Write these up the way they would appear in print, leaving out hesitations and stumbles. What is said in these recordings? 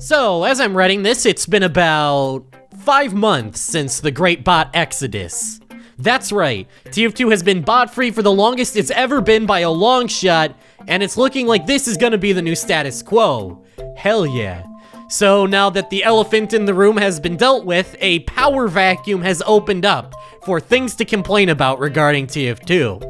So, as I'm writing this, it's been about 5 months since the great bot exodus. That's right, TF2 has been bot-free for the longest it's ever been by a long shot, and it's looking like this is gonna be the new status quo. Hell yeah. So now that the elephant in the room has been dealt with, a power vacuum has opened up for things to complain about regarding TF2.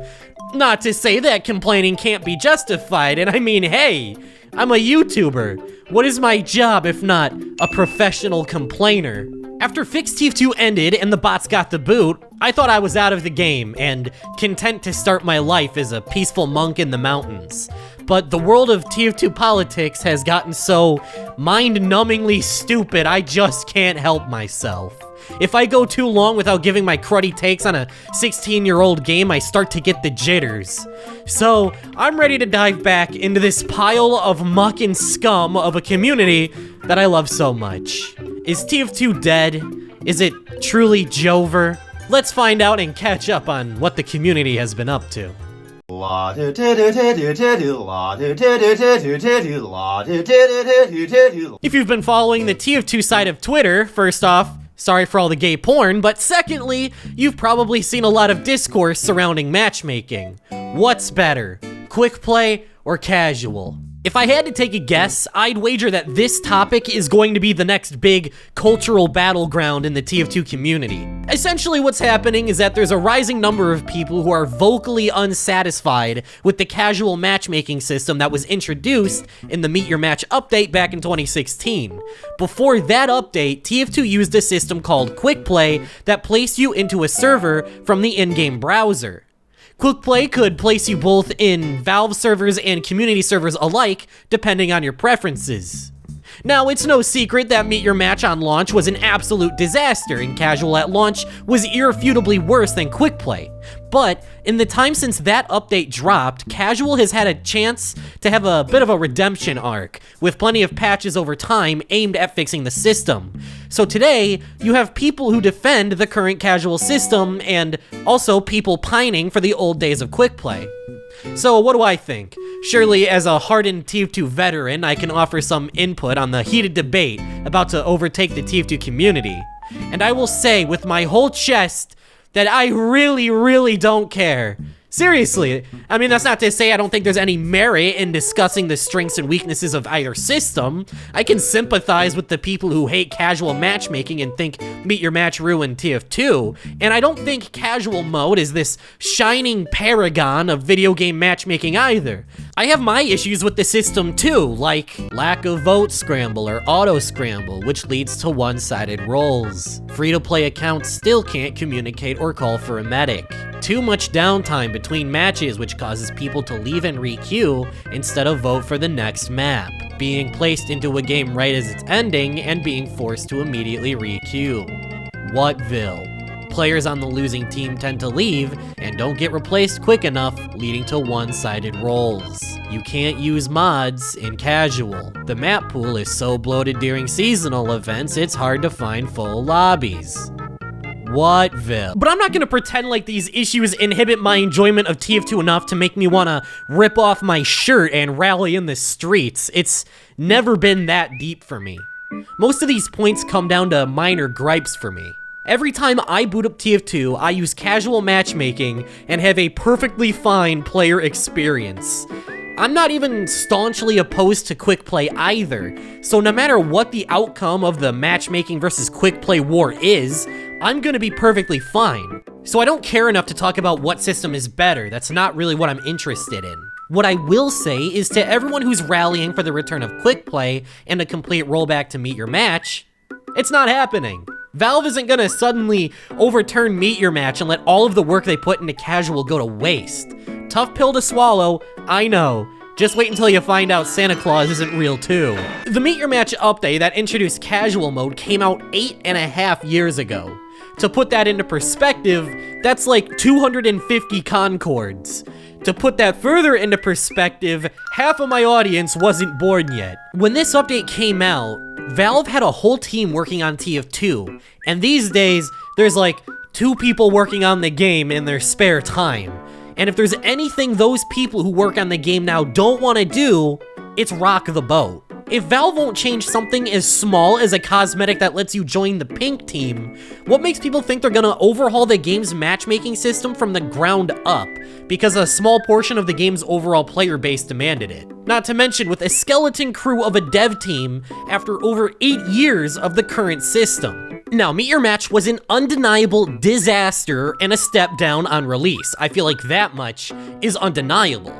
Not to say that complaining can't be justified, and I mean, hey, I'm a YouTuber. What is my job if not a professional complainer? After Fix TF2 ended and the bots got the boot, I thought I was out of the game and content to start my life as a peaceful monk in the mountains. But the world of TF2 politics has gotten so mind-numbingly stupid, I just can't help myself. If I go too long without giving my cruddy takes on a 16-year-old game, I start to get the jitters. So, I'm ready to dive back into this pile of muck and scum of a community that I love so much. Is TF2 dead? Is it truly Jover? Let's find out and catch up on what the community has been up to. If you've been following the TF2 side of Twitter, first off, sorry for all the gay porn, but secondly, you've probably seen a lot of discourse surrounding matchmaking. What's better, quick play or casual? If I had to take a guess, I'd wager that this topic is going to be the next big cultural battleground in the TF2 community. Essentially what's happening is that there's a rising number of people who are vocally unsatisfied with the casual matchmaking system that was introduced in the Meet Your Match update back in 2016. Before that update, TF2 used a system called quick play that placed you into a server from the in-game browser. Quick play could place you both in Valve servers and community servers alike, depending on your preferences. Now, it's no secret that Meet Your Match on launch was an absolute disaster, and casual at launch was irrefutably worse than quick play. But in the time since that update dropped, casual has had a chance to have a bit of a redemption arc, with plenty of patches over time aimed at fixing the system. So today, you have people who defend the current casual system, and also people pining for the old days of quick play. So what do I think? Surely, as a hardened TF2 veteran, I can offer some input on the heated debate about to overtake the TF2 community. And I will say with my whole chest that I really don't care. Seriously, I mean, that's not to say I don't think there's any merit in discussing the strengths and weaknesses of either system. I can sympathize with the people who hate casual matchmaking and think Meet Your Match ruined TF2, and I don't think casual mode is this shining paragon of video game matchmaking either. I have my issues with the system too, like lack of vote scramble or auto scramble, which leads to one-sided roles. Free-to-play accounts still can't communicate or call for a medic. Too much downtime between matches, which causes people to leave and re-queue instead of vote for the next map. Being placed into a game right as it's ending and being forced to immediately re-queue. Whatville. Players on the losing team tend to leave and don't get replaced quick enough, leading to one-sided roles. You can't use mods in casual. The map pool is so bloated during seasonal events, it's hard to find full lobbies. Whatville. But I'm not gonna pretend like these issues inhibit my enjoyment of TF2 enough to make me wanna rip off my shirt and rally in the streets. It's never been that deep for me. Most of these points come down to minor gripes for me. Every time I boot up TF2, I use casual matchmaking and have a perfectly fine player experience. I'm not even staunchly opposed to quick play either, so no matter what the outcome of the matchmaking versus quick play war is, I'm gonna be perfectly fine. So I don't care enough to talk about what system is better. That's not really what I'm interested in. What I will say is to everyone who's rallying for the return of quick play and a complete rollback to Meet Your Match, it's not happening. Valve isn't gonna suddenly overturn Meet Your Match and let all of the work they put into casual go to waste. Tough pill to swallow, I know. Just wait until you find out Santa Claus isn't real too. The Meet Your Match update that introduced casual mode came out 8.5 years ago. To put that into perspective, that's like 250 Concords. To put that further into perspective, half of my audience wasn't born yet. When this update came out, Valve had a whole team working on TF2, and these days, there's like 2 people working on the game in their spare time. And if there's anything those people who work on the game now don't want to do, it's rock the boat. If Valve won't change something as small as a cosmetic that lets you join the pink team, what makes people think they're gonna overhaul the game's matchmaking system from the ground up, because a small portion of the game's overall player base demanded it? Not to mention with a skeleton crew of a dev team after over 8 years of the current system. Now, Meet Your Match was an undeniable disaster and a step down on release. I feel like that much is undeniable.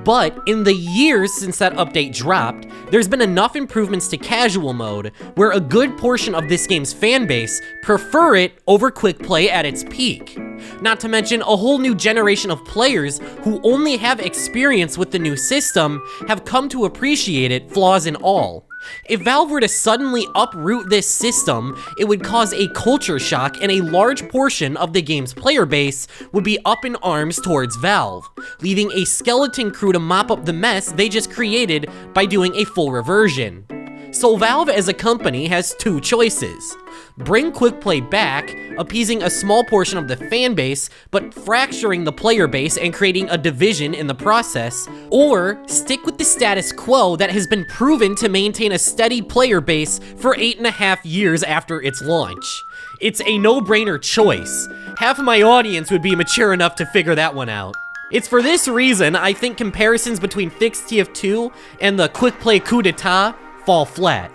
But in the years since that update dropped, there's been enough improvements to casual mode where a good portion of this game's fan base prefer it over quick play at its peak. Not to mention a whole new generation of players who only have experience with the new system have come to appreciate it, flaws and all. If Valve were to suddenly uproot this system, it would cause a culture shock and a large portion of the game's player base would be up in arms towards Valve, leaving a skeleton crew to mop up the mess they just created by doing a full reversion. So Valve as a company has two choices. Bring quick play back, appeasing a small portion of the fan base, but fracturing the player base and creating a division in the process, or stick with the status quo that has been proven to maintain a steady player base for 8.5 years after its launch. It's a no-brainer choice. Half of my audience would be mature enough to figure that one out. It's for this reason I think comparisons between fixed TF2 and the quick play coup d'etat fall flat.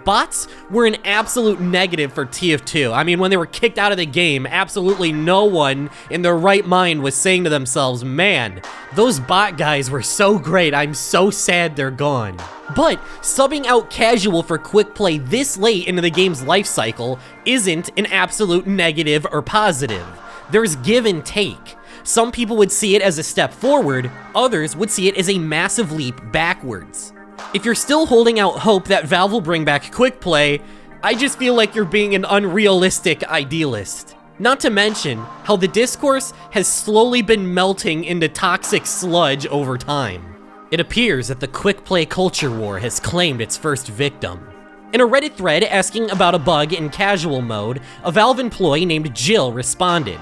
Bots were an absolute negative for TF2. I mean, when they were kicked out of the game, absolutely no one in their right mind was saying to themselves, man, those bot guys were so great, I'm so sad they're gone. But subbing out casual for quick play this late into the game's life cycle isn't an absolute negative or positive. There's give and take. Some people would see it as a step forward, others would see it as a massive leap backwards. If you're still holding out hope that Valve will bring back quick play, I just feel like you're being an unrealistic idealist. Not to mention how the discourse has slowly been melting into toxic sludge over time. It appears that the quick play culture war has claimed its first victim. In a Reddit thread asking about a bug in casual mode, a Valve employee named Jill responded.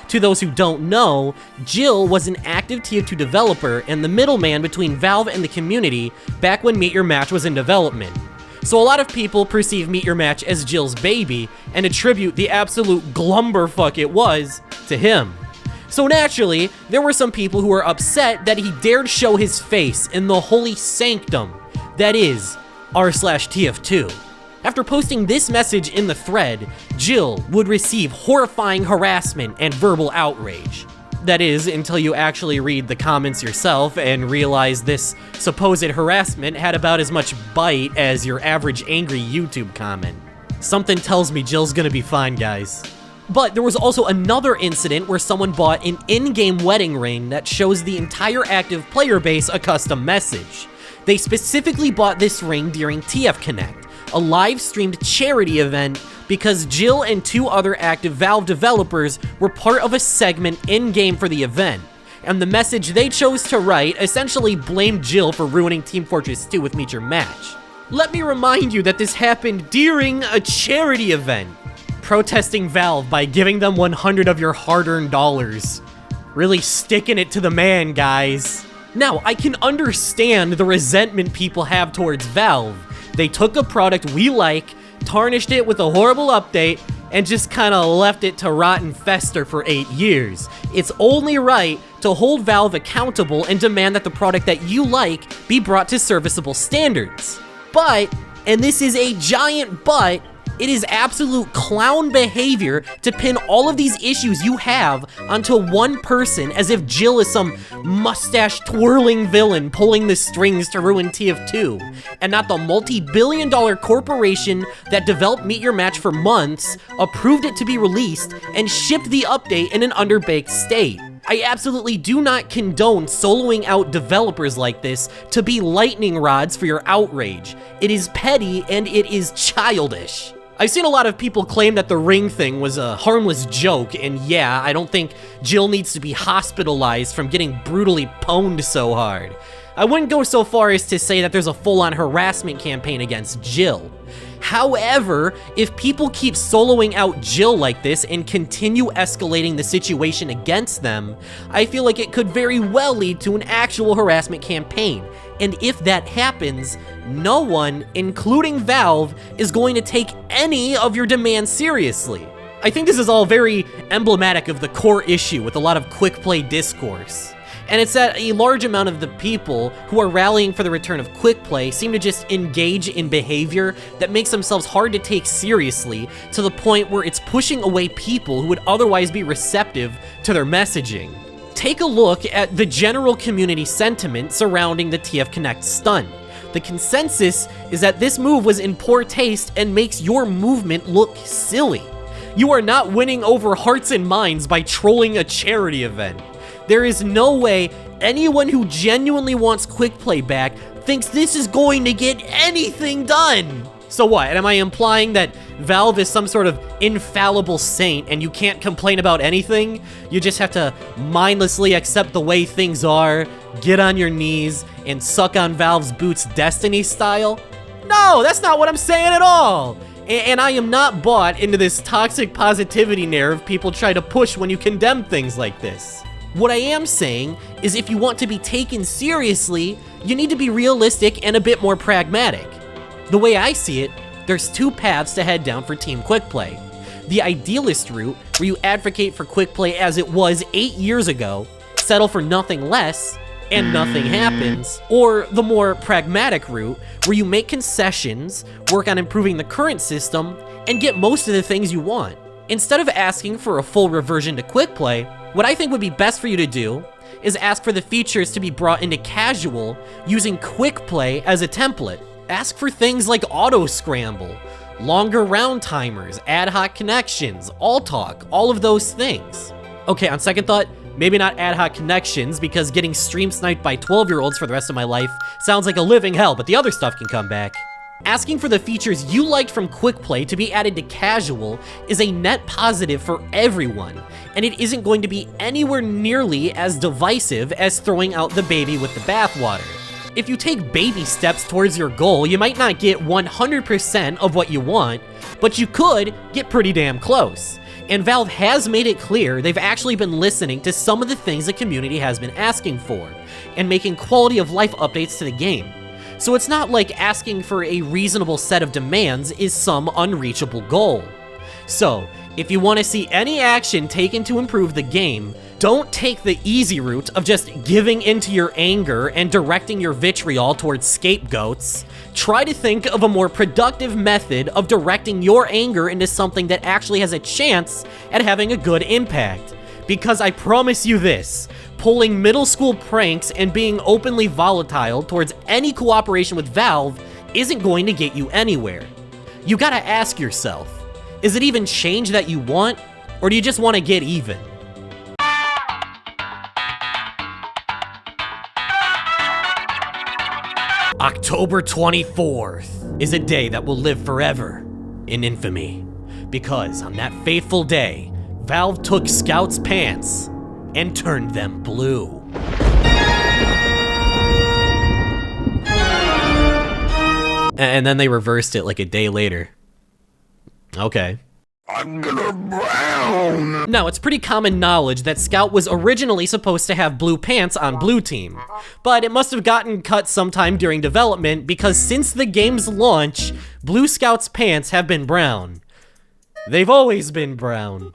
To those who don't know, Jill was an active TF2 developer and the middleman between Valve and the community back when Meet Your Match was in development. So a lot of people perceive Meet Your Match as Jill's baby and attribute the absolute glumberfuck it was to him. So naturally, there were some people who were upset that he dared show his face in the holy sanctum that is r/TF2. After posting this message in the thread, Jill would receive horrifying harassment and verbal outrage. That is, until you actually read the comments yourself and realize this supposed harassment had about as much bite as your average angry YouTube comment. Something tells me Jill's gonna be fine, guys. But there was also another incident where someone bought an in-game wedding ring that shows the entire active player base a custom message. They specifically bought this ring during TF Connect, a live-streamed charity event, because Jill and 2 other active Valve developers were part of a segment in-game for the event, and the message they chose to write essentially blamed Jill for ruining Team Fortress 2 with Meet Your Match. Let me remind you that this happened during a charity event, protesting Valve by giving them 100 of your hard-earned dollars. Really sticking it to the man, guys. Now, I can understand the resentment people have towards Valve. They took a product we like, tarnished it with a horrible update, and just kinda left it to rot and fester for 8 years. It's only right to hold Valve accountable and demand that the product that you like be brought to serviceable standards. But, and this is a giant but, it is absolute clown behavior to pin all of these issues you have onto one person as if Jill is some mustache-twirling villain pulling the strings to ruin TF2, and not the multi-billion-dollar corporation that developed Meet Your Match for months, approved it to be released, and shipped the update in an underbaked state. I absolutely do not condone soloing out developers like this to be lightning rods for your outrage. It is petty and it is childish. I've seen a lot of people claim that the ring thing was a harmless joke, and yeah, I don't think Jill needs to be hospitalized from getting brutally pwned so hard. I wouldn't go so far as to say that there's a full-on harassment campaign against Jill. However, if people keep soloing out Jill like this and continue escalating the situation against them, I feel like it could very well lead to an actual harassment campaign. And if that happens, no one, including Valve, is going to take any of your demands seriously. I think this is all very emblematic of the core issue with a lot of quick play discourse. And it's that a large amount of the people who are rallying for the return of quick play seem to just engage in behavior that makes themselves hard to take seriously, to the point where it's pushing away people who would otherwise be receptive to their messaging. Take a look at the general community sentiment surrounding the TF Connect stunt. The consensus is that this move was in poor taste and makes your movement look silly. You are not winning over hearts and minds by trolling a charity event. There is no way anyone who genuinely wants quick play back thinks this is going to get anything done. So what, am I implying that Valve is some sort of infallible saint and you can't complain about anything? You just have to mindlessly accept the way things are, get on your knees, and suck on Valve's boots Destiny style? No, that's not what I'm saying at all. And I am not bought into this toxic positivity narrative people try to push when you condemn things like this. What I am saying is if you want to be taken seriously, you need to be realistic and a bit more pragmatic. The way I see it, there's two paths to head down for Team Quick Play. The idealist route, where you advocate for quick play as it was 8 years ago, settle for nothing less, and nothing happens. Or the more pragmatic route, where you make concessions, work on improving the current system, and get most of the things you want. Instead of asking for a full reversion to quick play, what I think would be best for you to do is ask for the features to be brought into casual using quick play as a template. Ask for things like auto scramble, longer round timers, ad hoc connections, all talk, all of those things. Okay, on second thought, maybe not ad hoc connections, because getting stream sniped by 12-year-olds for the rest of my life sounds like a living hell, but the other stuff can come back. Asking for the features you liked from quick play to be added to casual is a net positive for everyone, and it isn't going to be anywhere nearly as divisive as throwing out the baby with the bathwater. If you take baby steps towards your goal, you might not get 100% of what you want, but you could get pretty damn close. And Valve has made it clear they've actually been listening to some of the things the community has been asking for, and making quality of life updates to the game. So it's not like asking for a reasonable set of demands is some unreachable goal. So, if you want to see any action taken to improve the game, don't take the easy route of just giving into your anger and directing your vitriol towards scapegoats. Try to think of a more productive method of directing your anger into something that actually has a chance at having a good impact. Because I promise you this, pulling middle school pranks and being openly volatile towards any cooperation with Valve isn't going to get you anywhere. You gotta ask yourself, is it even change that you want, or do you just want to get even? October 24th is a day that will live forever in infamy, because on that fateful day, Valve took Scout's pants and turned them blue. And then they reversed it like a day later. Okay. I'm gonna brown. Now, it's pretty common knowledge that Scout was originally supposed to have blue pants on Blue Team, but it must have gotten cut sometime during development because since the game's launch, Blue Scout's pants have been brown. They've always been brown.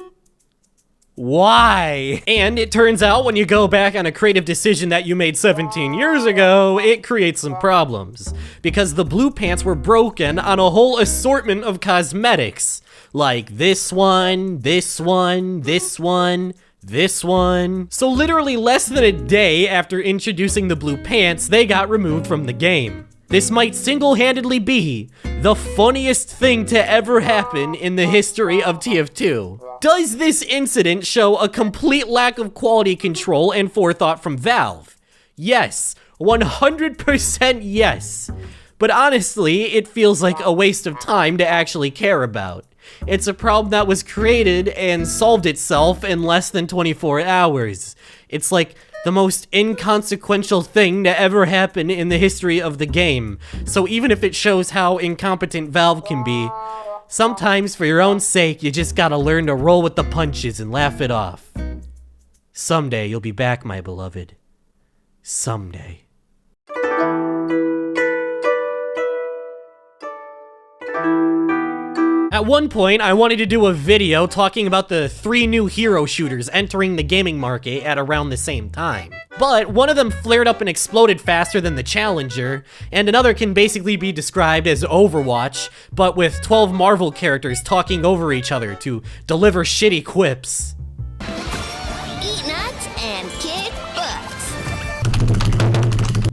Why? And it turns out when you go back on a creative decision that you made 17 years ago, it creates some problems. Because the blue pants were broken on a whole assortment of cosmetics. Like this one, this one, this one, this one. So literally less than a day after introducing the blue pants, they got removed from the game. This might single-handedly be the funniest thing to ever happen in the history of TF2. Does this incident show a complete lack of quality control and forethought from Valve? Yes, 100% yes. But honestly, it feels like a waste of time to actually care about. It's a problem that was created and solved itself in less than 24 hours. It's like the most inconsequential thing to ever happen in the history of the game. So even if it shows how incompetent Valve can be, sometimes for your own sake, you just gotta learn to roll with the punches and laugh it off. Someday you'll be back, my beloved. Someday. At one point, I wanted to do a video talking about the 3 new hero shooters entering the gaming market at around the same time. But one of them flared up and exploded faster than the Challenger, and another can basically be described as Overwatch, but with 12 Marvel characters talking over each other to deliver shitty quips. Eat nuts and kick butts.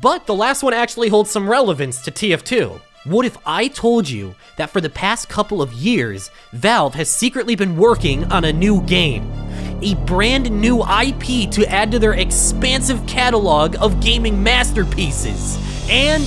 But the last one actually holds some relevance to TF2. What if I told you that for the past couple of years, Valve has secretly been working on a new game? A brand new IP to add to their expansive catalog of gaming masterpieces. And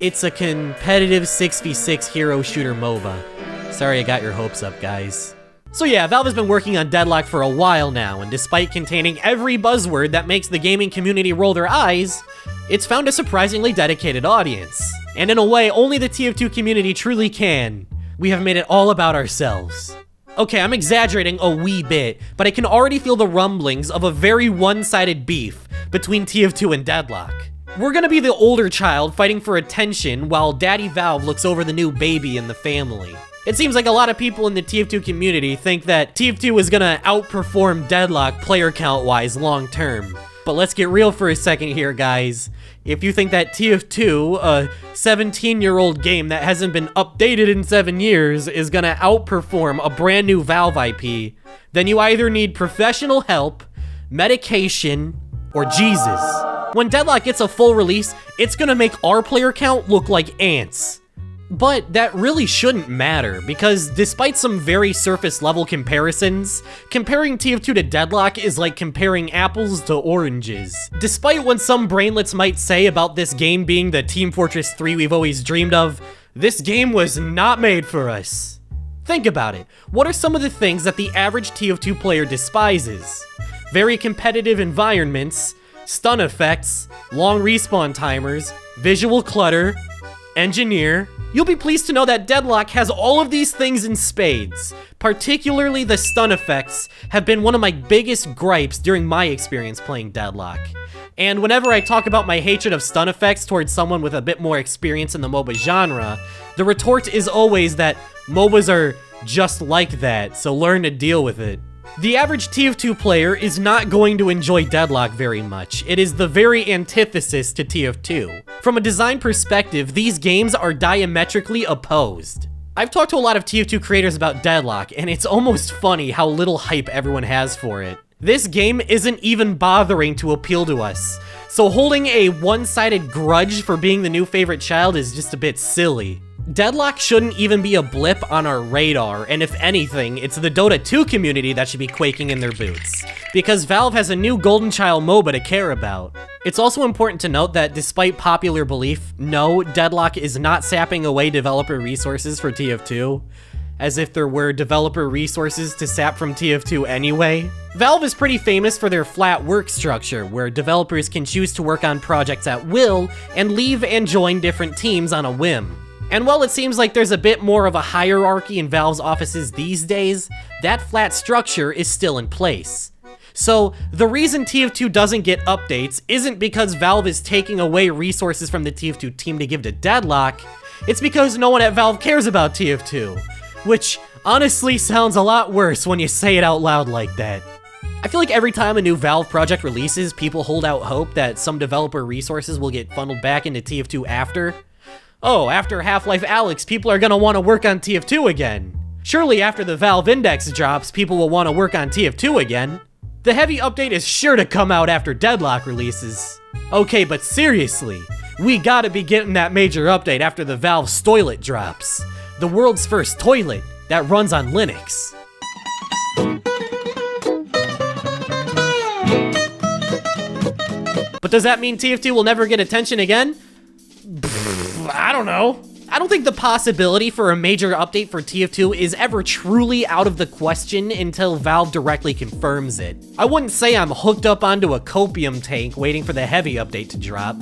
it's a competitive 6v6 hero shooter MOBA. Sorry I got your hopes up, guys. So yeah, Valve has been working on Deadlock for a while now, and despite containing every buzzword that makes the gaming community roll their eyes, it's found a surprisingly dedicated audience. And in a way, only the TF2 community truly can. We have made it all about ourselves. Okay, I'm exaggerating a wee bit, but I can already feel the rumblings of a very one-sided beef between TF2 and Deadlock. We're gonna be the older child fighting for attention while Daddy Valve looks over the new baby in the family. It seems like a lot of people in the TF2 community think that TF2 is gonna outperform Deadlock player count-wise long-term. But let's get real for a second here, guys. If you think that TF2, a 17-year-old game that hasn't been updated in 7 years, is gonna outperform a brand new Valve IP, then you either need professional help, medication, or Jesus. When Deadlock gets a full release, it's gonna make our player count look like ants. But that really shouldn't matter, because despite some very surface level comparisons, comparing TF2 to Deadlock is like comparing apples to oranges. Despite what some brainlets might say about this game being the Team Fortress 3 we've always dreamed of, this game was not made for us. Think about it. What are some of the things that the average TF2 player despises? Very competitive environments, stun effects, long respawn timers, visual clutter, engineer. You'll be pleased to know that Deadlock has all of these things in spades. Particularly the stun effects have been one of my biggest gripes during my experience playing Deadlock. And whenever I talk about my hatred of stun effects towards someone with a bit more experience in the MOBA genre, the retort is always that MOBAs are just like that, so learn to deal with it. The average TF2 player is not going to enjoy Deadlock very much. It is the very antithesis to TF2. From a design perspective, these games are diametrically opposed. I've talked to a lot of TF2 creators about Deadlock, and it's almost funny how little hype everyone has for it. This game isn't even bothering to appeal to us, so holding a one-sided grudge for being the new favorite child is just a bit silly. Deadlock shouldn't even be a blip on our radar, and if anything, it's the Dota 2 community that should be quaking in their boots, because Valve has a new Golden Child MOBA to care about. It's also important to note that despite popular belief, no, Deadlock is not sapping away developer resources for TF2, as if there were developer resources to sap from TF2 anyway. Valve is pretty famous for their flat work structure, where developers can choose to work on projects at will and leave and join different teams on a whim. And while it seems like there's a bit more of a hierarchy in Valve's offices these days, that flat structure is still in place. So, the reason TF2 doesn't get updates isn't because Valve is taking away resources from the TF2 team to give to Deadlock, it's because no one at Valve cares about TF2, which honestly sounds a lot worse when you say it out loud like that. I feel like every time a new Valve project releases, people hold out hope that some developer resources will get funneled back into TF2 after. Oh, after Half-Life Alyx, people are gonna want to work on TF2 again. Surely after the Valve Index drops, people will want to work on TF2 again. The heavy update is sure to come out after Deadlock releases. Okay, but seriously, we gotta be getting that major update after the Valve Stoilet drops. The world's first toilet that runs on Linux. But does that mean TF2 will never get attention again? I don't know. I don't think the possibility for a major update for TF2 is ever truly out of the question until Valve directly confirms it. I wouldn't say I'm hooked up onto a copium tank waiting for the heavy update to drop.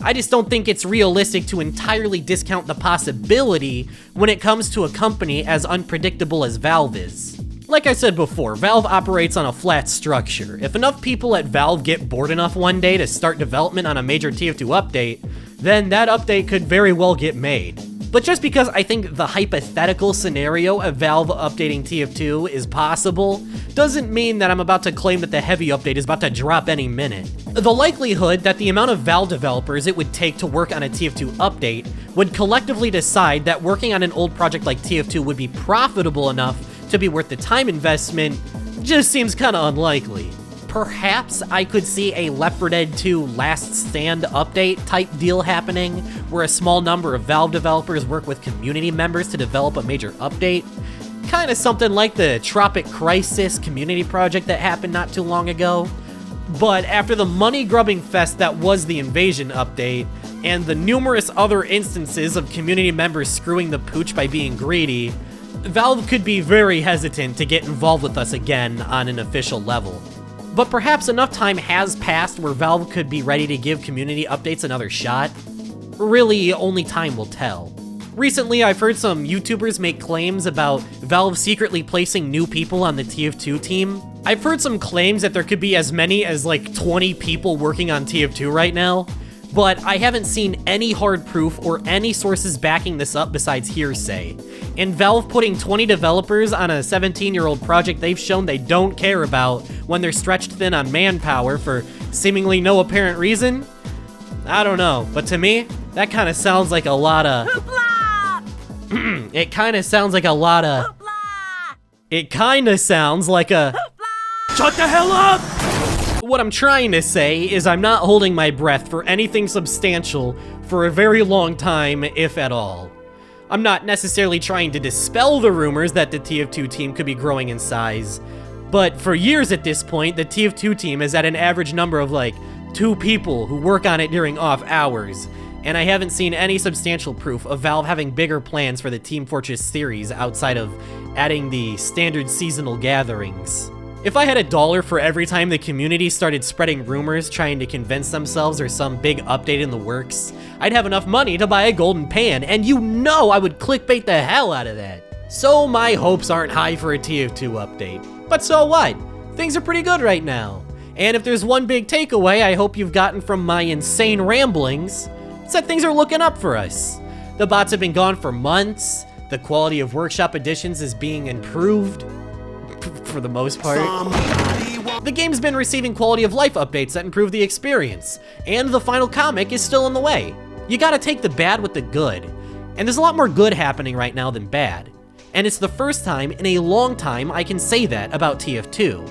I just don't think it's realistic to entirely discount the possibility when it comes to a company as unpredictable as Valve is. Like I said before, Valve operates on a flat structure. If enough people at Valve get bored enough one day to start development on a major TF2 update, then that update could very well get made. But just because I think the hypothetical scenario of Valve updating TF2 is possible, doesn't mean that I'm about to claim that the heavy update is about to drop any minute. The likelihood that the amount of Valve developers it would take to work on a TF2 update would collectively decide that working on an old project like TF2 would be profitable enough to be worth the time investment just seems kinda unlikely. Perhaps I could see a Left 4 Dead 2 Last Stand update type deal happening, where a small number of Valve developers work with community members to develop a major update. Kinda something like the Tropic Crisis community project that happened not too long ago. But after the money-grubbing fest that was the Invasion update, and the numerous other instances of community members screwing the pooch by being greedy, Valve could be very hesitant to get involved with us again on an official level. But perhaps enough time has passed where Valve could be ready to give community updates another shot. Really, only time will tell. Recently, I've heard some YouTubers make claims about Valve secretly placing new people on the TF2 team. I've heard some claims that there could be as many as like 20 people working on TF2 right now, but I haven't seen any hard proof or any sources backing this up besides hearsay. And Valve putting 20 developers on a 17-year-old project they've shown they don't care about when they're stretched thin on manpower for seemingly no apparent reason? I don't know, but to me, that kind of sounds like a lot of... It kind of sounds like a lot of... It kind of sounds like a... Shut the hell up! What I'm trying to say is I'm not holding my breath for anything substantial for a very long time, if at all. I'm not necessarily trying to dispel the rumors that the TF2 team could be growing in size, but for years at this point, the TF2 team is at an average number of like 2 people who work on it during off hours, and I haven't seen any substantial proof of Valve having bigger plans for the Team Fortress series outside of adding the standard seasonal gatherings. If I had $1 for every time the community started spreading rumors trying to convince themselves there's some big update in the works, I'd have enough money to buy a golden pan, and you know I would clickbait the hell out of that. So my hopes aren't high for a TF2 update. But so what? Things are pretty good right now. And if there's one big takeaway I hope you've gotten from my insane ramblings, it's that things are looking up for us. The bots have been gone for months, the quality of workshop additions is being improved, for the most part. The game's been receiving quality of life updates that improve the experience, and the final comic is still in the way. You gotta take the bad with the good, and there's a lot more good happening right now than bad. And it's the first time in a long time I can say that about TF2.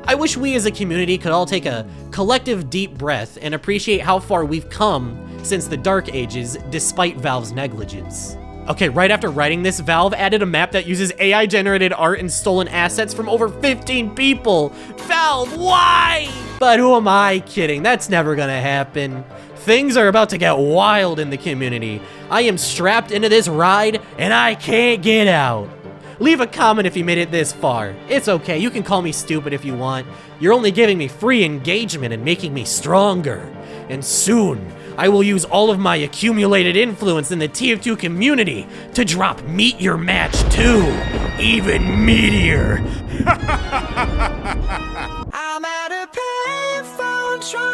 I wish we as a community could all take a collective deep breath and appreciate how far we've come since the Dark Ages, despite Valve's negligence. Okay, right after writing this, Valve added a map that uses AI-generated art and stolen assets from over 15 people. Valve, why? But who am I kidding? That's never gonna happen. Things are about to get wild in the community. I am strapped into this ride, and I can't get out. Leave a comment if you made it this far. It's okay, you can call me stupid if you want. You're only giving me free engagement and making me stronger. And soon, I will use all of my accumulated influence in the TF2 community to drop Meet Your Match 2, even meatier. I'm at a payphone trying